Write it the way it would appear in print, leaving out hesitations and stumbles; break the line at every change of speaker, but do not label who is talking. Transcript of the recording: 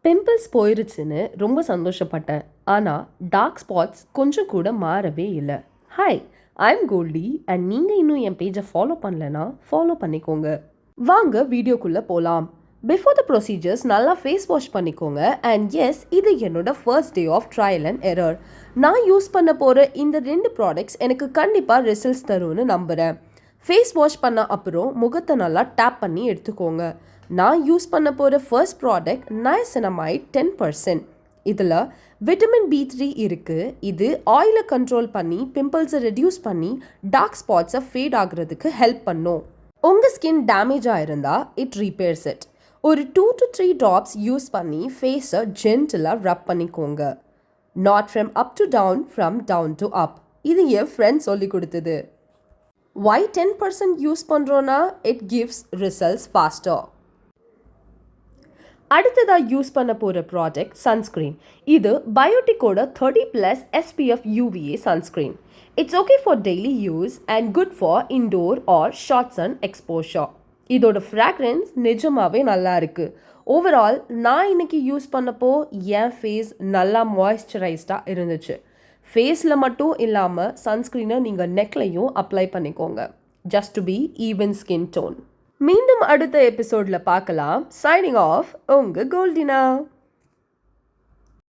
Pimples போயிருச்சுன்னு ரொம்ப சந்தோஷப்பட்டேன். ஆனால் டார்க் ஸ்பாட்ஸ் கொஞ்சம் கூட மாறவே இல்லை. ஹாய், ஐம் கோல்டி அண்ட் நீங்கள் இன்னும் என் பேஜை ஃபாலோ பண்ணலனா ஃபாலோ பண்ணிக்கோங்க. வாங்க வீடியோக்குள்ளே போகலாம். பிஃபோர் த ப்ரொசீஜர்ஸ் நல்லா ஃபேஸ் வாஷ் பண்ணிக்கோங்க. அண்ட் எஸ், இது என்னோட first day of trial and error. நான் யூஸ் பண்ண போகிற இந்த 2 ப்ராடக்ட்ஸ் எனக்கு கண்டிப்பாக ரிசல்ட்ஸ் தரும்னு நம்புகிறேன். ஃபேஸ் வாஷ் பண்ண அப்புறம் முகத்தை நல்லா டேப் பண்ணி எடுத்துக்கோங்க. நான் யூஸ் பண்ண போகிற ஃபர்ஸ்ட் ப்ராடக்ட் நயசினமைட் 10%. இதில் விட்டமின் B3 இருக்குது. இது ஆயிலை கண்ட்ரோல் பண்ணி பிம்பிள்ஸை ரெடியூஸ் பண்ணி டார்க் ஸ்பாட்ஸை ஃபேட் ஆகுறதுக்கு ஹெல்ப் பண்ணும். உங்கள் ஸ்கின் டேமேஜாக இருந்தால் இட் ரீப்பேர்ஸ் இட். ஒரு 2 to 3 ட்ராப்ஸ் யூஸ் பண்ணி ஃபேஸை ஜென்டிலாக ரப் பண்ணிக்கோங்க. Not from up to down, from down to up. இது என் ஃப்ரெண்ட் சொல்லி கொடுத்தது. Why 10% யூஸ் பண்ணுறோன்னா இட் கிவ்ஸ் ரிசல்ட்ஸ் ஃபாஸ்டர். அடுத்ததாக யூஸ் பண்ண போகிற ப்ராடக்ட் சன்ஸ்க்ரீன். இது பயோட்டிக்கோட 30+ SPF UVA sunscreen. It's okay for daily use and good for indoor or short sun exposure. இதோட ஃப்ராக்ரன்ஸ் நிஜமாகவே நல்லா இருக்குது. ஓவரால் நான் இன்னைக்கு யூஸ் பண்ணப்போ என் ஃபேஸ் நல்லா மாய்ஸ்சரைஸ்டாக இருந்துச்சு. ஃபேஸில் மட்டும் இல்லாமல் சன்ஸ்க்ரீனை நீங்கள் நெக்லையும் அப்ளை பண்ணிக்கோங்க. Just to be even skin tone. மீண்டும் அடுத்த எபிசோடில் பார்க்கலாம். சைனிங் ஆஃப், உங்கள் கோல்டினா.